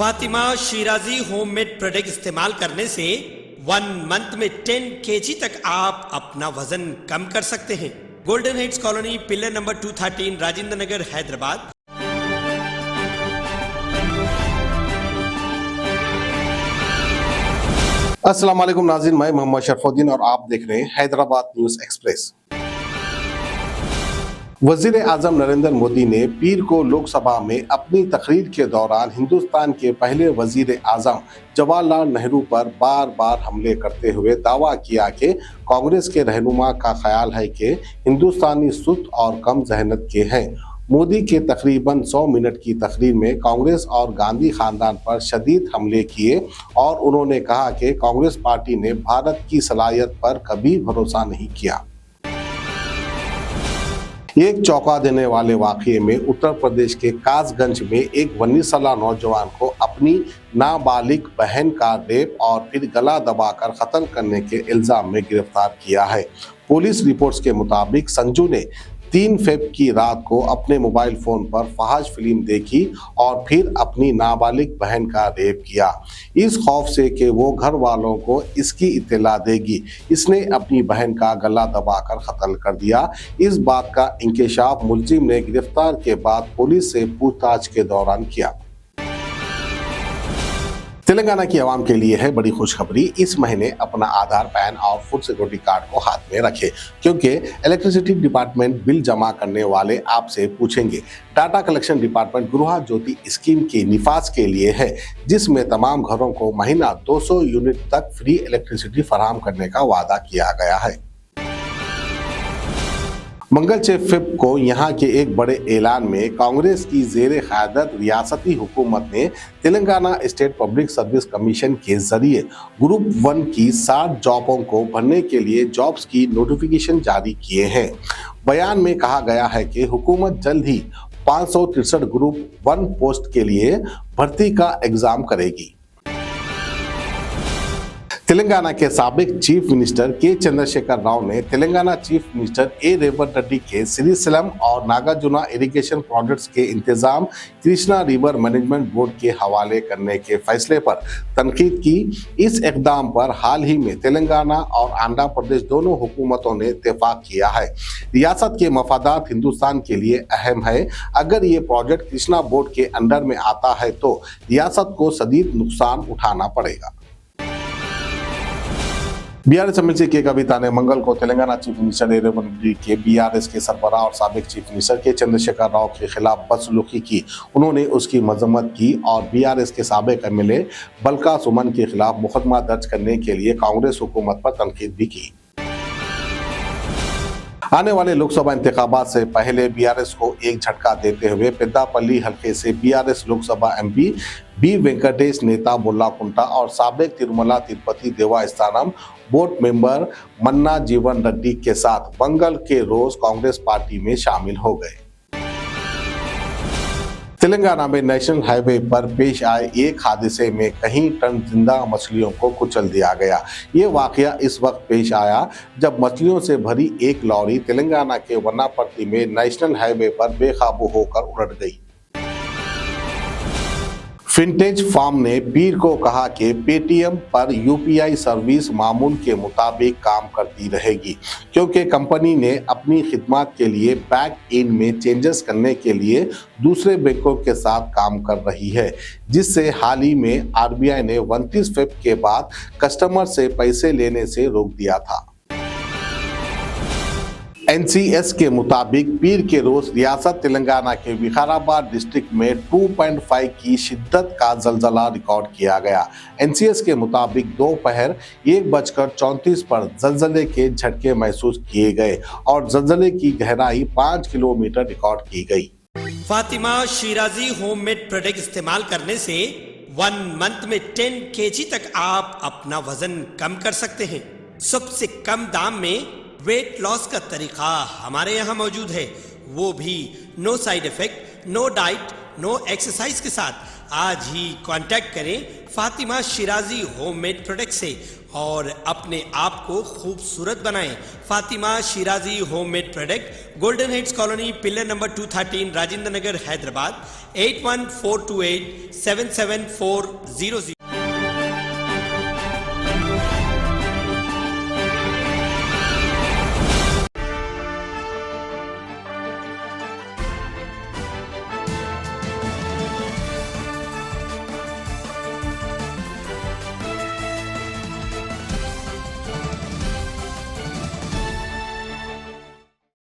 Fatima Shirazi homemade product इस्तेमाल करने से 1 मंथ में 10 kg तक आप अपना वजन कम कर सकते हैं। Golden heights colony, pillar number 213, Rajendra Nagar, Hyderabad. अस्सलाम वालेकुम नाज़रीन, मैं मोहम्मद शरफुद्दीन और आप देख रहे हैं हैदराबाद न्यूज एक्सप्रेस। वजीर आजम नरेंद्र मोदी ने पीर को लोकसभा में अपनी तकरीर के दौरान हिंदुस्तान के पहले वजीर आजम जवाहरलाल नेहरू पर बार बार हमले करते हुए दावा किया कि कांग्रेस के रहनुमा का ख्याल है कि हिंदुस्तानी सुस्त और कम जहनत के हैं। मोदी के तकरीबन 100 मिनट की तकरीर में कांग्रेस और गांधी खानदान पर शदीद हमले किए और उन्होंने कहा कि कांग्रेस पार्टी ने भारत की सलाहियत पर कभी भरोसा नहीं किया। एक चौंका देने वाले वाकये में उत्तर प्रदेश के कासगंज में एक 19 साला नौजवान को अपनी नाबालिग बहन का रेप और फिर गला दबाकर कत्ल करने के इल्जाम में गिरफ्तार किया है। पुलिस रिपोर्ट्स के मुताबिक संजू ने 3 फेब की रात को अपने मोबाइल फोन पर फहाश फिल्म देखी और फिर अपनी नाबालिग बहन का रेप किया। इस खौफ से कि वो घर वालों को इसकी इत्तला देगी, इसने अपनी बहन का गला दबाकर कत्ल कर दिया। इस बात का इंकशाफ मुलजिम ने गिरफ्तार के बाद पुलिस से पूछताछ के दौरान किया। तेलंगाना की आवाम के लिए है बड़ी खुशखबरी। इस महीने अपना आधार, पैन और फूड सिक्योरिटी कार्ड को हाथ में रखें, क्योंकि इलेक्ट्रिसिटी डिपार्टमेंट बिल जमा करने वाले आपसे पूछेंगे। डाटा कलेक्शन डिपार्टमेंट गृह ज्योति स्कीम की निफाज के लिए है, जिसमें तमाम घरों को महीना 200 यूनिट तक फ्री इलेक्ट्रिसिटी फराहम करने का वादा किया गया है। मंगल 6 फेब को यहाँ के एक बड़े ऐलान में कांग्रेस की ज़ेरे क़यादत रियासती हुकूमत ने Telangana state public service commission के जरिए ग्रुप 1 की 60 जॉबों को भरने के लिए जॉब्स की नोटिफिकेशन जारी किए हैं। बयान में कहा गया है कि हुकूमत जल्द ही 563 ग्रुप 1 पोस्ट के लिए भर्ती का एग्जाम करेगी। तेलंगाना के साबिक चीफ मिनिस्टर के चंद्रशेखर राव ने तेलंगाना चीफ मिनिस्टर ए रेवंत रेड्डी के श्रीशैलम और नागार्जुना इरिगेशन प्रोजेक्ट्स के इंतजाम कृष्णा रिवर मैनेजमेंट बोर्ड के हवाले करने के फैसले पर तनकीद की। इस इकदाम पर हाल ही में तेलंगाना और आंध्र प्रदेश दोनों हुकूमतों ने इत्तेफाक किया है। रियासत के मफादात हिंदुस्तान के लिए अहम है। अगर ये प्रोजेक्ट कृष्णा बोर्ड के अंडर में आता है तो रियासत को शदीद नुकसान उठाना पड़ेगा। बीआरएस एमएलसी के कविता ने मंगल को तेलंगाना चीफ मिनिस्टर ए रेवंत रेड्डी के बीआरएस के सरबराह और साबिक चीफ मिनिस्टर के चंद्रशेखर राव के खिलाफ बदसलूकी की। उन्होंने उसकी मजम्मत की और बीआरएस के साबिक एमएलए बलका सुमन के खिलाफ मुकदमा दर्ज करने के लिए कांग्रेस हुकूमत पर तनकीद भी की। आने वाले लोकसभा इंतखाबात से पहले बीआरएस को एक झटका देते हुए पेद्दापल्ली हल्के से BRS Lok Sabha MP B Venkatesh, नेता बोल्लाकुंटा और साबिक तिरुमला तिरुपति देवस्थानम बोर्ड मेंबर मन्ना जीवन रेड्डी के साथ मंगल के रोज कांग्रेस पार्टी में शामिल हो गए। तेलंगाना में नेशनल हाईवे पर पेश आए एक हादसे में कई टन जिंदा मछलियों को कुचल दिया गया। ये वाकया इस वक्त पेश आया जब मछलियों से भरी एक लॉरी तेलंगाना के वनापर्ति में नेशनल हाईवे पर बेकाबू होकर उलट गई। फिंटेज फार्म ने पीर को कहा कि पेटीएम पर यूपीआई सर्विस मामूल के मुताबिक काम करती रहेगी, क्योंकि कंपनी ने अपनी खिदमत के लिए बैक एंड में चेंजेस करने के लिए दूसरे बैंकों के साथ काम कर रही है, जिससे हाल ही में आरबीआई ने 29 फेब के बाद कस्टमर से पैसे लेने से रोक दिया था। एनसीएस के मुताबिक पीर के रोज रियासत तेलंगाना के विकाराबाद डिस्ट्रिक्ट में 2.5 की शिद्दत का जलजला रिकॉर्ड किया गया। एनसीएस के मुताबिक दोपहर 1:34 पर जलजले के झटके महसूस किए गए और जलजले की गहराई 5 किलोमीटर रिकॉर्ड की गई। फातिमा शिराजी होममेड प्रोडक्ट इस्तेमाल करने से 1 मंथ में 10 kg तक आप अपना वजन कम कर सकते हैं। सबसे कम दाम में वेट लॉस का तरीका हमारे यहाँ मौजूद है, वो भी no side effect, no diet, no exercise के साथ। आज ही कांटेक्ट करें फातिमा शिराजी होममेड प्रोडक्ट से और अपने आप को खूबसूरत बनाएं। Fatima Shirazi homemade product, golden heads colony, pillar number 213, Rajendra Nagar, Hyderabad 8142877400।